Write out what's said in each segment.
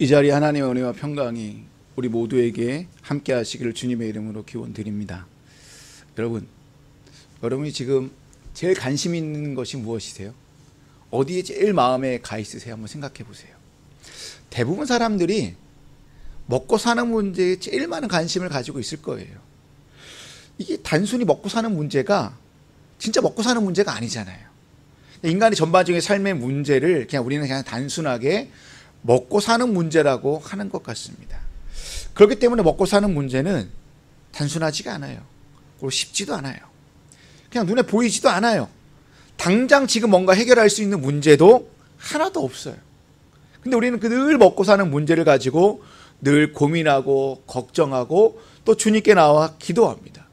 이 자리 하나님의 은혜와 평강이 우리 모두에게 함께 하시기를 주님의 이름으로 기원드립니다. 여러분이 지금 제일 관심 있는 것이 무엇이세요? 어디에 제일 마음에 가 있으세요? 한번 생각해 보세요. 대부분 사람들이 먹고 사는 문제에 제일 많은 관심을 가지고 있을 거예요. 이게 단순히 먹고 사는 문제가 진짜 먹고 사는 문제가 아니잖아요. 인간의 전반적인 삶의 문제를 우리는 그냥 단순하게 먹고 사는 문제라고 하는 것 같습니다. 그렇기 때문에 먹고 사는 문제는 단순하지가 않아요. 그리고 쉽지도 않아요. 그냥 눈에 보이지도 않아요. 당장 지금 뭔가 해결할 수 있는 문제도 하나도 없어요. 근데 우리는 늘 먹고 사는 문제를 가지고 늘 고민하고 걱정하고 또 주님께 나와 기도합니다.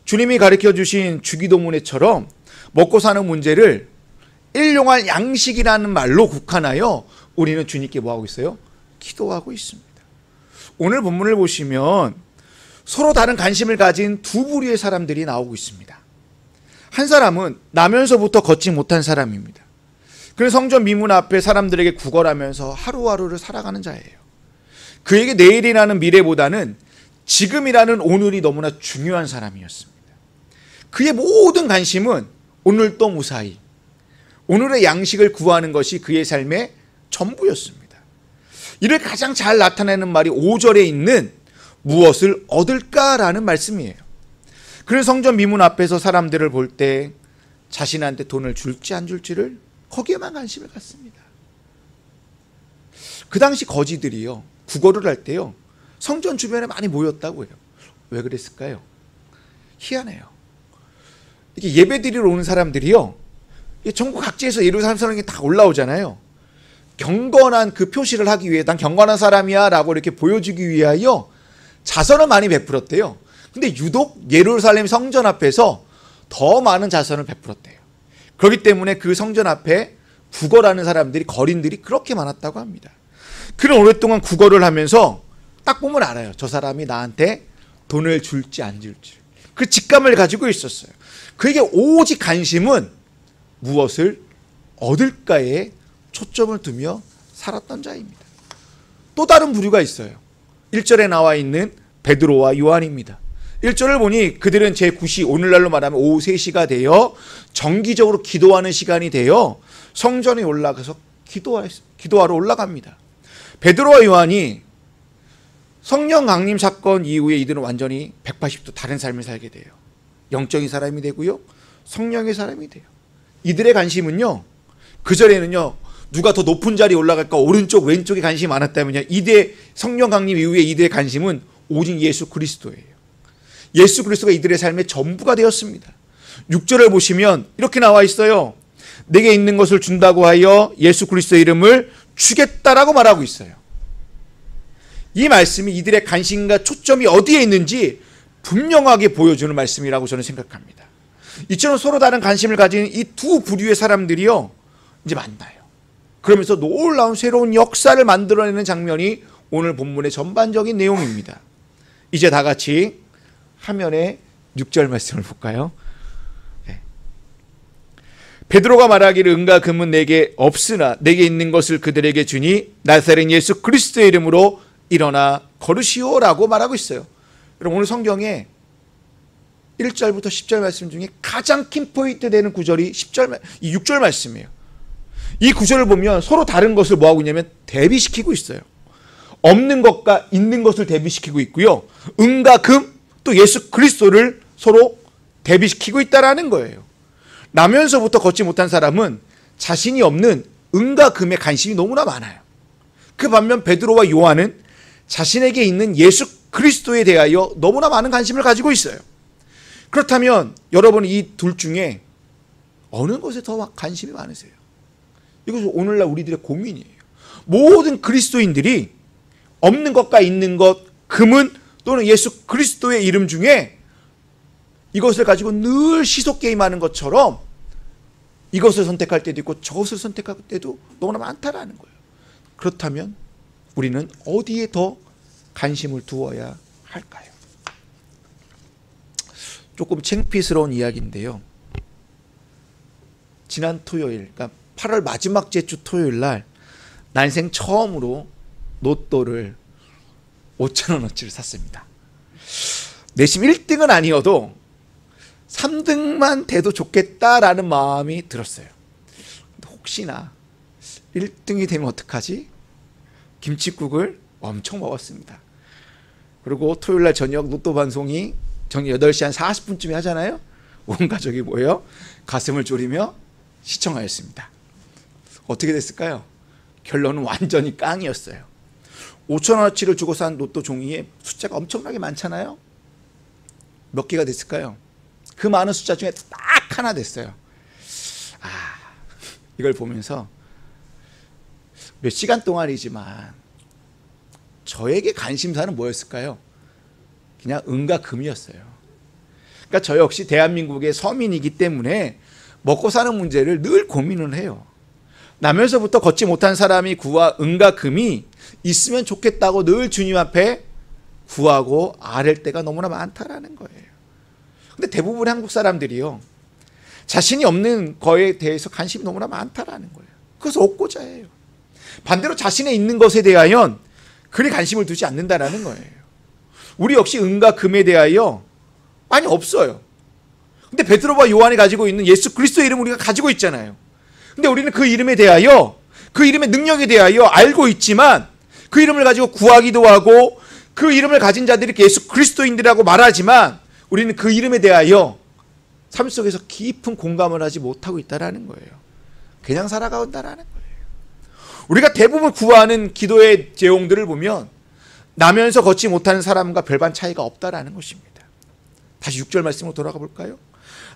주님이 가르쳐 주신 주기도문에처럼 먹고 사는 문제를 일용할 양식이라는 말로 국한하여 우리는 주님께 뭐하고 있어요? 기도하고 있습니다. 오늘 본문을 보시면 서로 다른 관심을 가진 두 부류의 사람들이 나오고 있습니다. 한 사람은 나면서부터 걷지 못한 사람입니다. 그는 성전 미문 앞에 사람들에게 구걸하면서 하루하루를 살아가는 자예요. 그에게 내일이라는 미래보다는 지금이라는 오늘이 너무나 중요한 사람이었습니다. 그의 모든 관심은 오늘도 무사히 오늘의 양식을 구하는 것이 그의 삶의 전부였습니다. 이를 가장 잘 나타내는 말이 5절에 있는 무엇을 얻을까라는 말씀이에요. 그는 성전 미문 앞에서 사람들을 볼 때 자신한테 돈을 줄지 안 줄지를 거기에만 관심을 갖습니다. 그 당시 거지들이요, 구걸을 할 때요, 성전 주변에 많이 모였다고 해요. 왜 그랬을까요? 희한해요. 이렇게 예배 드리러 오는 사람들이요, 전국 각지에서 예루살렘 성경에 다 올라오잖아요. 경건한 그 표시를 하기 위해 난 경건한 사람이야 라고 이렇게 보여주기 위하여 자선을 많이 베풀었대요. 근데 유독 예루살렘 성전 앞에서 더 많은 자선을 베풀었대요. 그렇기 때문에 그 성전 앞에 구걸하는 사람들이, 거린들이 그렇게 많았다고 합니다. 그는 오랫동안 구걸을 하면서 딱 보면 알아요. 저 사람이 나한테 돈을 줄지 안 줄지. 그 직감을 가지고 있었어요. 그에게 오직 관심은 무엇을 얻을까에 초점을 두며 살았던 자입니다. 또 다른 부류가 있어요. 1절에 나와 있는 베드로와 요한입니다. 1절을 보니 그들은 제9시, 오늘날로 말하면 오후 3시가 되어 정기적으로 기도하는 시간이 되어 성전에 올라가서 기도하러 올라갑니다. 베드로와 요한이 성령 강림 사건 이후에 이들은 완전히 180도 다른 삶을 살게 돼요. 영적인 사람이 되고요, 성령의 사람이 돼요. 이들의 관심은요, 그전에는요, 누가 더 높은 자리에 올라갈까, 오른쪽 왼쪽에 관심이 많았다면요, 이들의 성령 강림 이후에 이들의 관심은 오직 예수 그리스도예요. 예수 그리스도가 이들의 삶의 전부가 되었습니다. 6절을 보시면 이렇게 나와 있어요. 내게 있는 것을 준다고 하여 예수 그리스도의 이름을 주겠다라고 말하고 있어요. 이 말씀이 이들의 관심과 초점이 어디에 있는지 분명하게 보여주는 말씀이라고 저는 생각합니다. 이처럼 서로 다른 관심을 가진 이 두 부류의 사람들이요, 이제 만나요. 그러면서 놀라운 새로운 역사를 만들어내는 장면이 오늘 본문의 전반적인 내용입니다. 이제 다 같이 화면에 6절 말씀을 볼까요? 네. 베드로가 말하기를 은과 금은 내게 없으나 내게 있는 것을 그들에게 주니 나사렛 예수 그리스도의 이름으로 일어나 걸으시오라고 말하고 있어요. 여러분, 오늘 성경에 1절부터 10절 말씀 중에 가장 킴포인트 되는 구절이 6절 말씀이에요. 이 구절을 보면 서로 다른 것을 뭐하고 있냐면 대비시키고 있어요. 없는 것과 있는 것을 대비시키고 있고요, 은과 금, 또 예수 그리스도를 서로 대비시키고 있다라는 거예요. 나면서부터 걷지 못한 사람은 자신이 없는 은과 금에 관심이 너무나 많아요. 그 반면 베드로와 요한은 자신에게 있는 예수 그리스도에 대하여 너무나 많은 관심을 가지고 있어요. 그렇다면 여러분, 이 둘 중에 어느 것에 더 관심이 많으세요? 이것이 오늘날 우리들의 고민이에요. 모든 그리스도인들이 없는 것과 있는 것, 금은 또는 예수 그리스도의 이름 중에 이것을 가지고 늘 시속게임하는 것처럼 이것을 선택할 때도 있고 저것을 선택할 때도 너무나 많다라는 거예요. 그렇다면 우리는 어디에 더 관심을 두어야 할까요? 조금 창피스러운 이야기인데요, 지난 토요일, 그러니까 8월 마지막 주 토요일 날 난생 처음으로 로또를 5,000원어치를 샀습니다. 내심 1등은 아니어도 3등만 돼도 좋겠다라는 마음이 들었어요. 혹시나 1등이 되면 어떡하지? 김칫국을 엄청 먹었습니다. 그리고 토요일날 저녁 로또 방송이 저녁 8시 한 40분쯤에 하잖아요. 온 가족이 모여 가슴을 졸이며 시청하였습니다. 어떻게 됐을까요? 결론은 완전히 깡이었어요. 5,000원어치를 주고 산 로또 종이에 숫자가 엄청나게 많잖아요. 몇 개가 됐을까요? 그 많은 숫자 중에 딱 하나 됐어요. 이걸 보면서 몇 시간 동안이지만 저에게 관심사는 뭐였을까요? 그냥 은과 금이었어요. 그러니까 저 역시 대한민국의 서민이기 때문에 먹고 사는 문제를 늘 고민을 해요. 나면서부터 걷지 못한 사람이 은과 금이 있으면 좋겠다고 늘 주님 앞에 구하고 아랠 때가 너무나 많다라는 거예요. 근데 대부분 한국 사람들이요, 자신이 없는 거에 대해서 관심이 너무나 많다라는 거예요. 그래서 얻고자 해요. 반대로 자신의 있는 것에 대하여 그리 관심을 두지 않는다라는 거예요. 우리 역시 은과 금에 대하여 많이 없어요. 근데 베드로와 요한이 가지고 있는 예수 그리스도의 이름을 우리가 가지고 있잖아요. 근데 우리는 그 이름에 대하여, 그 이름의 능력에 대하여 알고 있지만 그 이름을 가지고 구하기도 하고 그 이름을 가진 자들이 예수 그리스도인들이라고 말하지만 우리는 그 이름에 대하여 삶 속에서 깊은 공감을 하지 못하고 있다는 거예요. 그냥 살아간다는 거예요. 우리가 대부분 구하는 기도의 내용들을 보면 나면서 걷지 못하는 사람과 별반 차이가 없다는 것입니다. 다시 6절 말씀으로 돌아가 볼까요?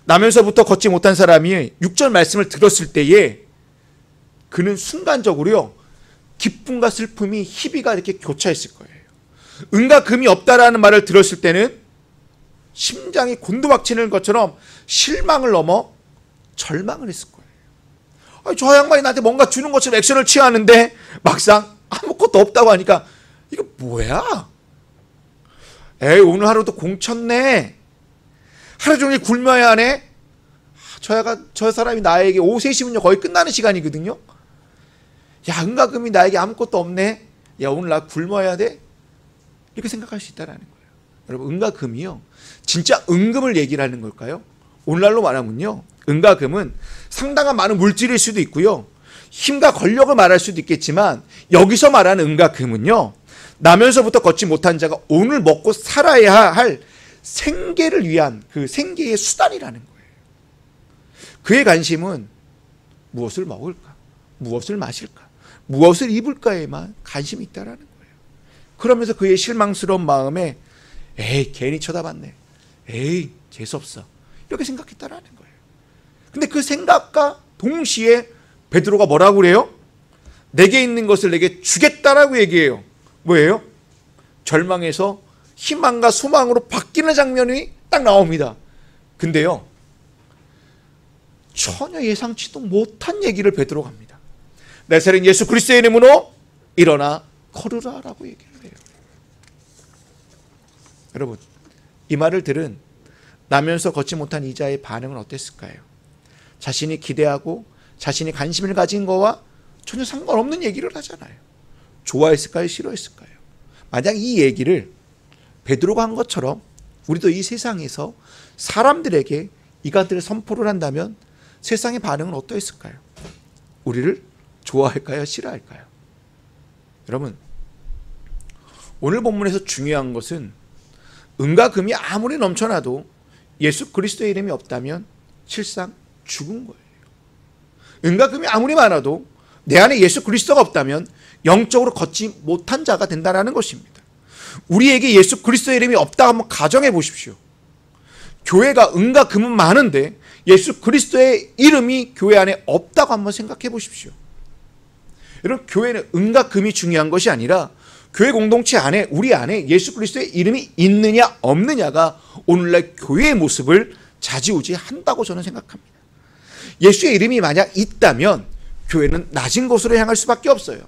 나면서부터 걷지 못한 사람이 6절 말씀을 들었을 때에 그는 순간적으로요, 기쁨과 슬픔이 희비가 이렇게 교차했을 거예요. 은과 금이 없다라는 말을 들었을 때는 심장이 곤두박치는 것처럼 실망을 넘어 절망을 했을 거예요. 저 양반이 나한테 뭔가 주는 것처럼 액션을 취하는데 막상 아무것도 없다고 하니까 이거 뭐야? 에이, 오늘 하루도 공쳤네. 하루 종일 굶어야 하네. 저 사람이 나에게 오후 3시면요 거의 끝나는 시간이거든요. 야, 은과 금이 나에게 아무것도 없네. 야, 오늘 나 굶어야 돼. 이렇게 생각할 수 있다는 거예요. 여러분, 은과 금이요, 진짜 은금을 얘기를 하는 걸까요? 오늘날로 말하면요, 은과 금은 상당한 많은 물질일 수도 있고요, 힘과 권력을 말할 수도 있겠지만 여기서 말하는 은과 금은요, 나면서부터 걷지 못한 자가 오늘 먹고 살아야 할 생계를 위한 그 생계의 수단이라는 거예요. 그의 관심은 무엇을 먹을까, 무엇을 마실까, 무엇을 입을까에만 관심이 있다라는 거예요. 그러면서 그의 실망스러운 마음에 에이, 괜히 쳐다봤네, 에이, 재수없어, 이렇게 생각했다라는 거예요. 근데 그 생각과 동시에 베드로가 뭐라고 그래요? 내게 있는 것을 내게 주겠다라고 얘기해요. 뭐예요? 절망에서 희망과 소망으로 바뀌는 장면이 딱 나옵니다. 근데요, 전혀 예상치도 못한 얘기를 베드로가 합니다. 나사렛 예수 그리스도의 이름으로 일어나 걸으라라고 얘기를 해요. 여러분, 이 말을 들은 나면서 걷지 못한 이자의 반응은 어땠을까요? 자신이 기대하고 자신이 관심을 가진 거와 전혀 상관없는 얘기를 하잖아요. 좋아했을까요? 싫어했을까요? 만약 이 얘기를 베드로가 한 것처럼 우리도 이 세상에서 사람들에게 이간들을 선포를 한다면 세상의 반응은 어떠했을까요? 우리를 좋아할까요? 싫어할까요? 여러분, 오늘 본문에서 중요한 것은 은과 금이 아무리 넘쳐나도 예수 그리스도의 이름이 없다면 실상 죽은 거예요. 은과 금이 아무리 많아도 내 안에 예수 그리스도가 없다면 영적으로 걷지 못한 자가 된다는 것입니다. 우리에게 예수 그리스도의 이름이 없다 한번 가정해 보십시오. 교회가 은과 금은 많은데 예수 그리스도의 이름이 교회 안에 없다고 한번 생각해 보십시오. 여러분, 교회는 은과 금이 중요한 것이 아니라 교회 공동체 안에, 우리 안에 예수 그리스도의 이름이 있느냐 없느냐가 오늘날 교회의 모습을 좌지우지한다고 저는 생각합니다. 예수의 이름이 만약 있다면 교회는 낮은 곳으로 향할 수밖에 없어요.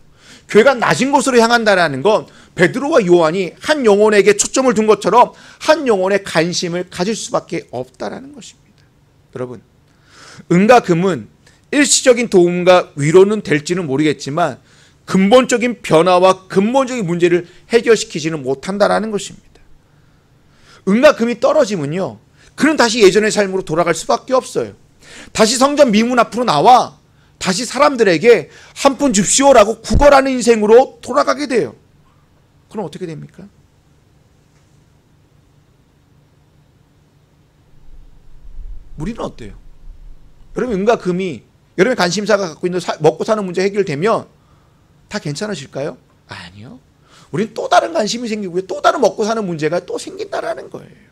교회가 낮은 곳으로 향한다는 건 베드로와 요한이 한 영혼에게 초점을 둔 것처럼 한 영혼에 관심을 가질 수밖에 없다라는 것입니다. 여러분, 은과 금은 일시적인 도움과 위로는 될지는 모르겠지만 근본적인 변화와 근본적인 문제를 해결시키지는 못한다라는 것입니다. 은과 금이 떨어지면요, 그는 다시 예전의 삶으로 돌아갈 수밖에 없어요. 다시 성전 미문 앞으로 나와 다시 사람들에게 한 푼 줍시오라고 구걸하는 인생으로 돌아가게 돼요. 그럼 어떻게 됩니까? 우리는 어때요? 여러분, 은과 금이 여러분의 관심사가 갖고 있는 먹고 사는 문제 해결되면 다 괜찮아질까요? 아니요. 우리는 또 다른 관심이 생기고요, 또 다른 먹고 사는 문제가 또 생긴다라는 거예요.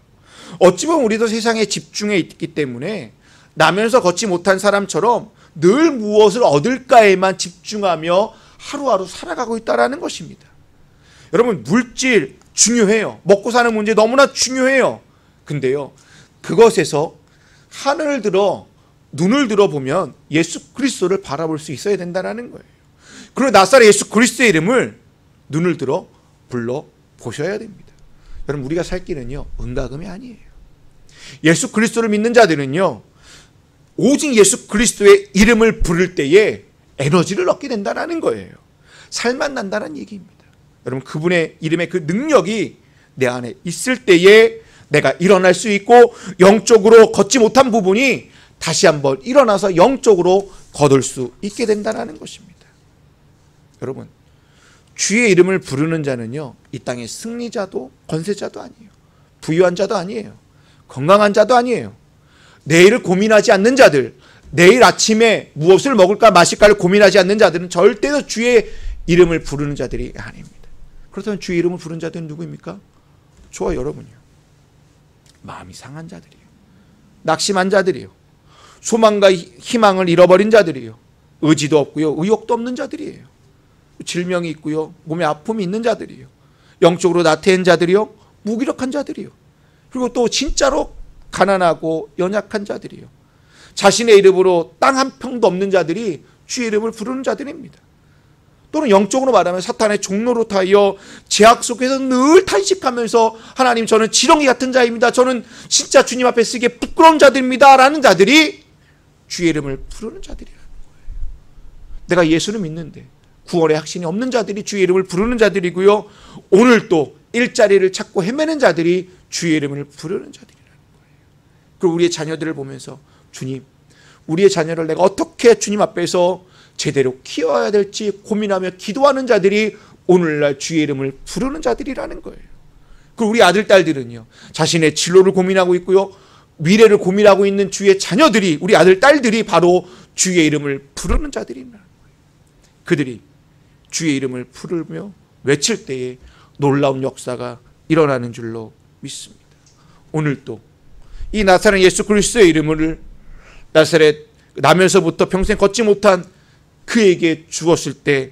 어찌 보면 우리도 세상에 집중해 있기 때문에 나면서 걷지 못한 사람처럼 늘 무엇을 얻을까에만 집중하며 하루하루 살아가고 있다는 것입니다. 여러분, 물질 중요해요. 먹고 사는 문제 너무나 중요해요. 근데요, 그것에서 눈을 들어보면 예수 그리스도를 바라볼 수 있어야 된다는 거예요. 그리고 나사렛 예수 그리스도의 이름을 눈을 들어 불러보셔야 됩니다. 여러분, 우리가 살 길은요, 은과 금이 아니에요. 예수 그리스도를 믿는 자들은요, 오직 예수 그리스도의 이름을 부를 때에 에너지를 얻게 된다는 거예요. 살만 난다는 얘기입니다. 여러분, 그분의 이름의 그 능력이 내 안에 있을 때에 내가 일어날 수 있고, 영적으로 걷지 못한 부분이 다시 한번 일어나서 영적으로 거둘 수 있게 된다는 것입니다. 여러분, 주의 이름을 부르는 자는요, 이 땅의 승리자도 권세자도 아니에요. 부유한 자도 아니에요. 건강한 자도 아니에요. 내일을 고민하지 않는 자들, 내일 아침에 무엇을 먹을까 마실까를 고민하지 않는 자들은 절대로 주의 이름을 부르는 자들이 아닙니다. 그렇다면 주의 이름을 부르는 자들은 누구입니까? 저와 여러분이요. 마음이 상한 자들이에요. 낙심한 자들이에요. 소망과 희망을 잃어버린 자들이에요. 의지도 없고요, 의욕도 없는 자들이에요. 질병이 있고요, 몸에 아픔이 있는 자들이에요. 영적으로 나태한 자들이요, 무기력한 자들이요. 그리고 또 진짜로 가난하고 연약한 자들이요. 자신의 이름으로 땅 한 평도 없는 자들이 주의 이름을 부르는 자들입니다. 또는 영적으로 말하면 사탄의 종로로 타여 제약 속에서 늘 탄식하면서 하나님, 저는 지렁이 같은 자입니다. 저는 진짜 주님 앞에 쓰기에 부끄러운 자들입니다 라는 자들이 주의 이름을 부르는 자들이라는 거예요. 내가 예수를 믿는데 구원의 확신이 없는 자들이 주의 이름을 부르는 자들이고요, 오늘 또 일자리를 찾고 헤매는 자들이 주의 이름을 부르는 자들이라는 거예요. 그리고 우리의 자녀들을 보면서, 주님, 우리의 자녀를 내가 어떻게 주님 앞에서 제대로 키워야 될지 고민하며 기도하는 자들이 오늘날 주의 이름을 부르는 자들이라는 거예요. 그리고 우리 아들, 딸들은요, 자신의 진로를 고민하고 있고요, 미래를 고민하고 있는 주의 자녀들이, 우리 아들, 딸들이 바로 주의 이름을 부르는 자들이라는 거예요. 그들이 주의 이름을 부르며 외칠 때에 놀라운 역사가 일어나는 줄로 믿습니다. 오늘 또 이 나사렛 예수 그리스도의 이름을 나사렛 나면서부터 평생 걷지 못한 그에게 주었을 때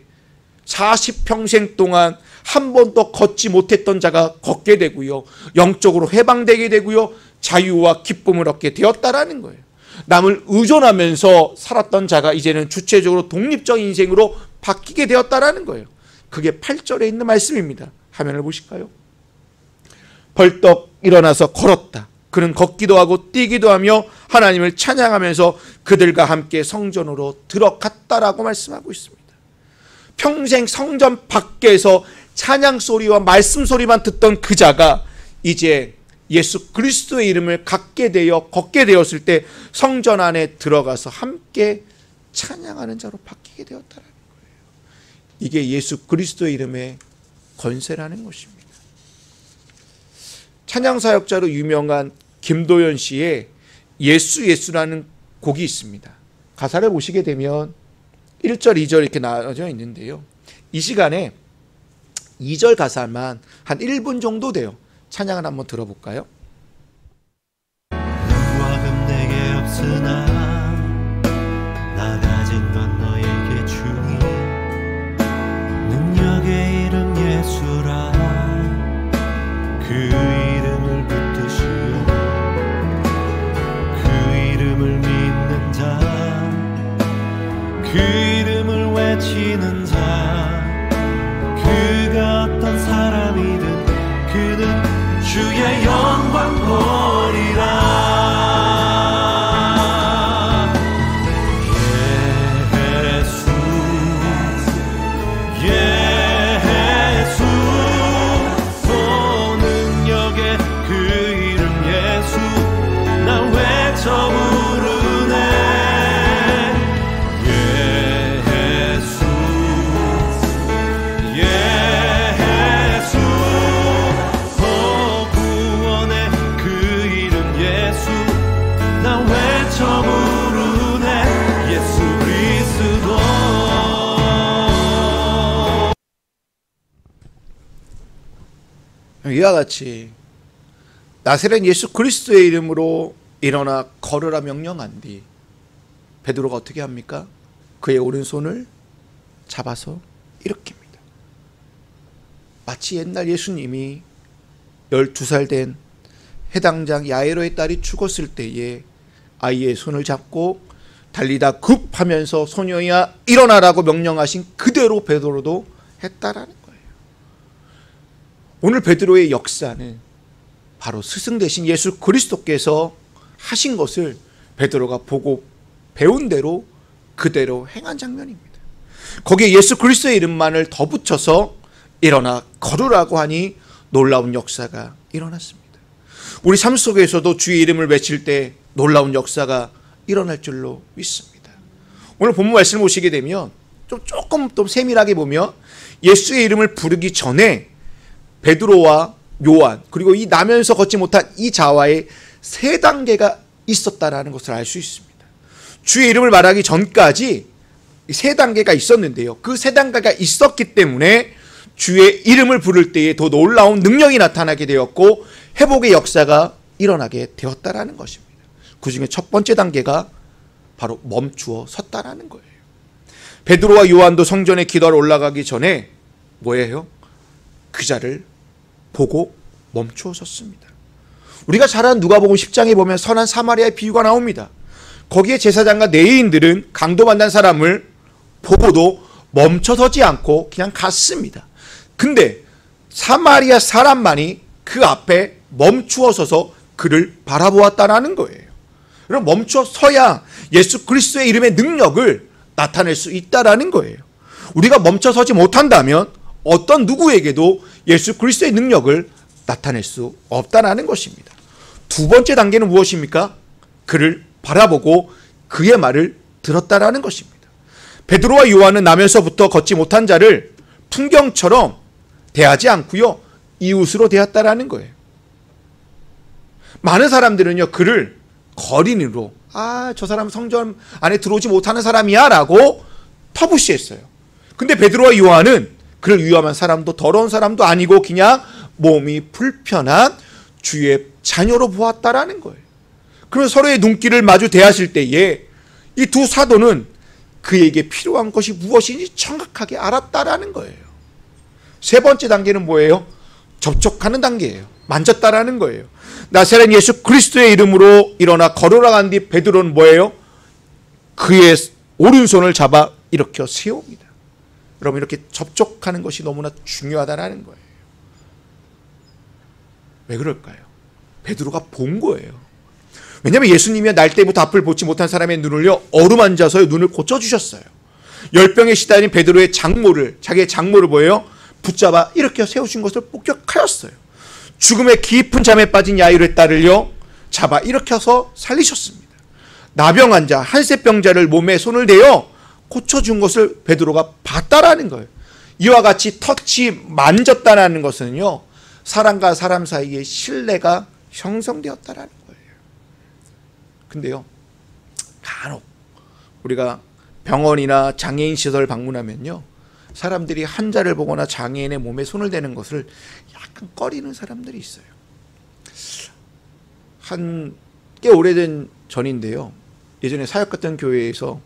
40평생 동안 한 번도 걷지 못했던 자가 걷게 되고요, 영적으로 해방되게 되고요, 자유와 기쁨을 얻게 되었다라는 거예요. 남을 의존하면서 살았던 자가 이제는 주체적으로 독립적인 인생으로 바뀌게 되었다라는 거예요. 그게 8절에 있는 말씀입니다. 화면을 보실까요? 벌떡 일어나서 걸었다. 그는 걷기도 하고 뛰기도 하며 하나님을 찬양하면서 그들과 함께 성전으로 들어갔다라고 말씀하고 있습니다. 평생 성전 밖에서 찬양 소리와 말씀 소리만 듣던 그 자가 이제 예수 그리스도의 이름을 갖게 되어 걷게 되었을 때 성전 안에 들어가서 함께 찬양하는 자로 바뀌게 되었다는 거예요. 이게 예수 그리스도의 이름의 권세라는 것입니다. 찬양사역자로 유명한 김도연 씨의 예수라는 곡이 있습니다. 가사를 보시게 되면 1절, 2절 이렇게 나눠져 있는데요, 이 시간에 2절 가사만 한 1분 정도 돼요. 찬양을 한번 들어볼까요? 누구와 금 내게 없으나 나 가진 건 너에게 주니 능력의 이름 예수라 그 이름을 붙드시오 그 이름을 믿는 자 그 이름을 외치는 자 그가 어떤 사람이든 그는 주의 영광 보리라 이와 같이 나사렛 예수 그리스도의 이름으로 일어나 걸으라 명령한 뒤 베드로가 어떻게 합니까? 그의 오른손을 잡아서 일으킵니다. 마치 옛날 예수님이 12살 된 해당장 야이로의 딸이 죽었을 때에 아이의 손을 잡고 달리다 급하면서 소녀야 일어나라고 명령하신 그대로 베드로도 했다라는 거예요. 오늘 베드로의 역사는 바로 스승 되신 예수 그리스도께서 하신 것을 베드로가 보고 배운 대로 그대로 행한 장면입니다. 거기에 예수 그리스도의 이름만을 더 붙여서 일어나 걸으라고 하니 놀라운 역사가 일어났습니다. 우리 삶 속에서도 주의 이름을 외칠 때 놀라운 역사가 일어날 줄로 믿습니다. 오늘 본문 말씀을 보시게 되면 조금 또 세밀하게 보면 예수의 이름을 부르기 전에 베드로와 요한 그리고 이 나면서 걷지 못한 이 자와의 세 단계가 있었다라는 것을 알 수 있습니다. 주의 이름을 말하기 전까지 세 단계가 있었는데요. 그 세 단계가 있었기 때문에 주의 이름을 부를 때에 더 놀라운 능력이 나타나게 되었고 회복의 역사가 일어나게 되었다라는 것입니다. 그 중에 첫 번째 단계가 바로 멈추어 섰다라는 거예요. 베드로와 요한도 성전에 기도하러 올라가기 전에 뭐예요? 그 자를 보고 멈추어 섰습니다. 우리가 잘 아는 누가복음 10장에 보면 선한 사마리아의 비유가 나옵니다. 거기에 제사장과 레위인들은 강도만난 사람을 보고도 멈춰서지 않고 그냥 갔습니다. 근데 사마리아 사람만이 그 앞에 멈추어 서서 그를 바라보았다라는 거예요. 그럼 멈춰 서야 예수 그리스도의 이름의 능력을 나타낼 수 있다라는 거예요. 우리가 멈춰 서지 못한다면 어떤 누구에게도 예수 그리스도의 능력을 나타낼 수 없다라는 것입니다. 두 번째 단계는 무엇입니까? 그를 바라보고 그의 말을 들었다라는 것입니다. 베드로와 요한은 나면서부터 걷지 못한 자를 풍경처럼 대하지 않고요, 이웃으로 대했다라는 거예요. 많은 사람들은요, 그를 거린으로 저 사람 성전 안에 들어오지 못하는 사람이야 라고 터부시했어요. 근데 베드로와 요한은 그를 위험한 사람도 더러운 사람도 아니고 그냥 몸이 불편한 주의 자녀로 보았다라는 거예요. 그러면 서로의 눈길을 마주 대하실 때에 이 두 사도는 그에게 필요한 것이 무엇인지 정확하게 알았다라는 거예요. 세 번째 단계는 뭐예요? 접촉하는 단계예요. 만졌다라는 거예요. 나사렛 예수 그리스도의 이름으로 일어나 걸어나간 뒤 베드로는 뭐예요? 그의 오른손을 잡아 일으켜 세웁니다. 여러분, 이렇게 접촉하는 것이 너무나 중요하다는 거예요. 왜 그럴까요? 베드로가 본 거예요. 왜냐하면 예수님이 날 때부터 앞을 보지 못한 사람의 눈을요, 어루만져서 눈을 고쳐주셨어요. 열병에 시달린 베드로의 장모를, 자기의 장모를 뭐예요? 붙잡아 일으켜 세우신 것을 목격하였어요. 죽음의 깊은 잠에 빠진 야이로의 딸을요, 잡아 일으켜서 살리셨습니다. 나병 환자, 한세병자를 몸에 손을 대어 고쳐준 것을 베드로가 봤다라는 거예요. 이와 같이 터치, 만졌다라는 것은요, 사람과 사람 사이에 신뢰가 형성되었다라는 거예요. 근데요, 간혹 우리가 병원이나 장애인 시설 방문하면요, 사람들이 환자를 보거나 장애인의 몸에 손을 대는 것을 약간 꺼리는 사람들이 있어요. 한 꽤 오래된 전인데요, 예전에 사역했던 교회에서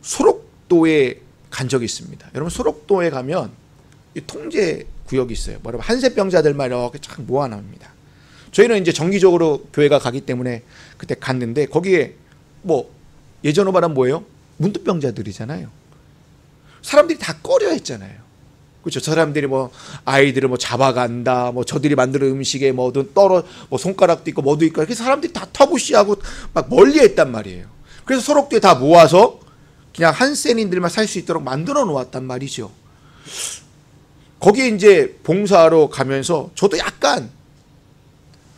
소록도에 간 적이 있습니다. 여러분, 소록도에 가면 이 통제 구역이 있어요. 뭐라고 한세병자들만 이렇게 쫙 모아놓습니다. 저희는 이제 정기적으로 교회가 가기 때문에 그때 갔는데, 거기에 뭐 예전으로 말하면 뭐예요? 문득병자들이잖아요. 사람들이 다 꺼려 했잖아요. 그렇죠? 저 사람들이 뭐 아이들을 뭐 잡아간다, 뭐 저들이 만드는 음식에 뭐든 뭐 손가락도 있고 뭐도 있고, 그래서 사람들이 다 터부시하고 막 멀리했단 말이에요. 그래서 소록도에 다 모아서 그냥 한센인들만 살 수 있도록 만들어 놓았단 말이죠. 거기에 이제 봉사하러 가면서 저도 약간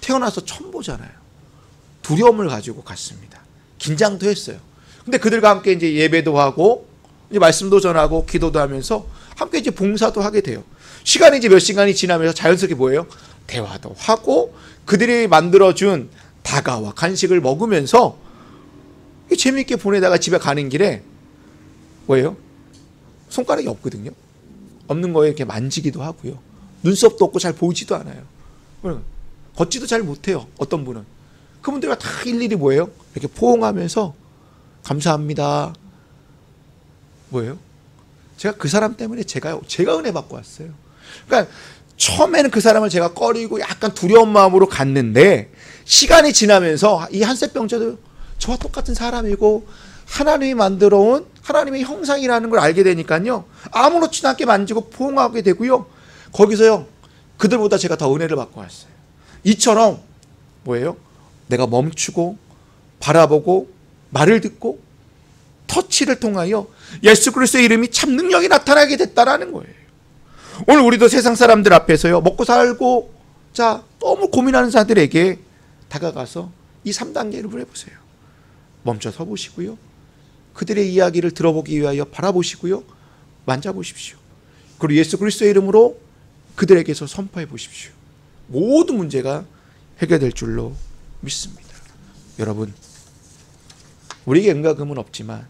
태어나서 처음 보잖아요. 두려움을 가지고 갔습니다. 긴장도 했어요. 근데 그들과 함께 이제 예배도 하고 이제 말씀도 전하고 기도도 하면서 함께 이제 봉사도 하게 돼요. 시간이 이제 몇 시간이 지나면서 자연스럽게 뭐예요? 대화도 하고 그들이 만들어준 다가와 간식을 먹으면서 재미있게 보내다가 집에 가는 길에 뭐예요? 손가락이 없거든요. 없는 거에 이렇게 만지기도 하고요. 눈썹도 없고 잘 보이지도 않아요. 걷지도 잘 못해요. 어떤 분은. 그분들과 다 일일이 뭐예요? 이렇게 포옹하면서 감사합니다. 뭐예요? 제가 그 사람 때문에 제가 은혜 받고 왔어요. 그러니까 처음에는 그 사람을 제가 꺼리고 약간 두려운 마음으로 갔는데 시간이 지나면서 이 한세병자도 저와 똑같은 사람이고 하나님이 만들어 온 하나님의 형상이라는 걸 알게 되니까요. 아무렇지도 않게 만지고 포옹하게 되고요. 거기서요. 그들보다 제가 더 은혜를 받고 왔어요. 이처럼 뭐예요? 내가 멈추고 바라보고 말을 듣고 터치를 통하여 예수 그리스도의 이름이 참 능력이 나타나게 됐다라는 거예요. 오늘 우리도 세상 사람들 앞에서요. 먹고 살고 자 너무 고민하는 자들에게 다가가서 이 3단계를 해보세요. 멈춰 서 보시고요. 그들의 이야기를 들어보기 위하여 바라보시고요. 만져보십시오. 그리고 예수 그리스도의 이름으로 그들에게서 선포해 보십시오. 모든 문제가 해결될 줄로 믿습니다. 여러분, 우리에게 은과 금은 없지만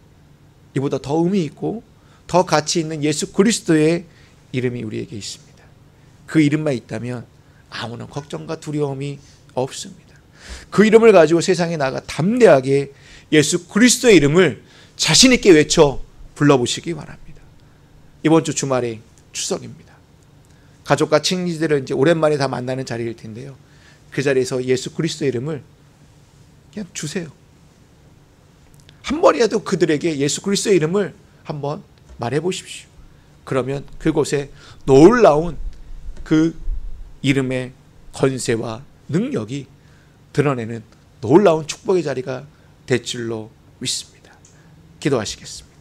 이보다 더 의미 있고 더 가치 있는 예수 그리스도의 이름이 우리에게 있습니다. 그 이름만 있다면 아무런 걱정과 두려움이 없습니다. 그 이름을 가지고 세상에 나가 담대하게 예수 그리스도의 이름을 자신 있게 외쳐 불러보시기 바랍니다. 이번 주 주말에 추석입니다. 가족과 친지들을 이제 오랜만에 다 만나는 자리일 텐데요. 그 자리에서 예수 그리스도의 이름을 그냥 주세요. 한 번이라도 그들에게 예수 그리스도의 이름을 한번 말해 보십시오. 그러면 그곳에 놀라운 그 이름의 권세와 능력이 드러내는 놀라운 축복의 자리가 될 줄로 믿습니다. 기도하시겠습니다.